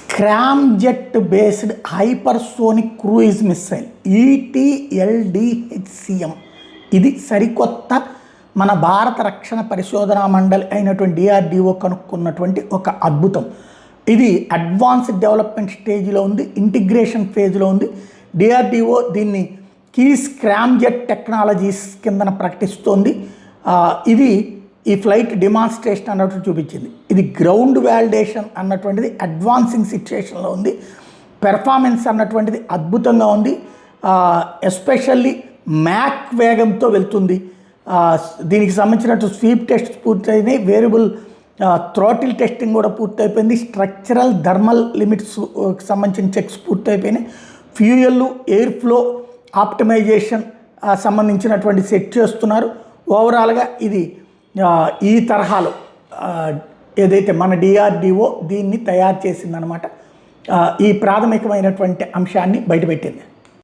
Scramjet based hypersonic cruise missile ETLDHCM. ఇది సరికొత్త మన భారత రక్షణ పరిశోధనా మండలి అయినటువంటి DRDO కనుక్కున్నటువంటి ఒక అద్భుతం. ఇది అడ్వాన్స్డ్ డెవలప్మెంట్ స్టేజ్లో ఉంది, ఇంటిగ్రేషన్ ఫేజ్లో ఉంది. DRDO దీన్ని కీ స్క్రామ్జెట్ టెక్నాలజీస్ కిందన ప్రకటిస్తోంది. ఇది ఈ ఫ్లైట్ డెమాన్స్ట్రేషన్ అన్నట్టు చూపించింది. ఇది గ్రౌండ్ వ్యాలిడేషన్ అన్నటువంటిది అడ్వాన్సింగ్ సిచ్యుయేషన్లో ఉంది. పెర్ఫార్మెన్స్ అన్నటువంటిది అద్భుతంగా ఉంది. ఎస్పెషల్లీ మ్యాక్ వేగంతో వెళ్తుంది. దీనికి సంబంధించినట్టు స్వీప్ టెస్ట్ పూర్తయినాయి, వేరియబుల్ థ్రోటిల్ టెస్టింగ్ కూడా పూర్తయిపోయింది, స్ట్రక్చరల్ థర్మల్ లిమిట్స్ సంబంధించిన చెక్స్ పూర్తయిపోయినాయి, ఫ్యూయల్ ఎయిర్ ఫ్లో ఆప్టిమైజేషన్ సంబంధించినటువంటి సెట్ చేస్తున్నారు. ఓవరాల్గా ఇది ఈ తరహాలో ఏదైతే మన DRDO దీన్ని తయారు చేసిందనమాట, ఈ ప్రాథమికమైనటువంటి అంశాన్ని బయటపెట్టింది.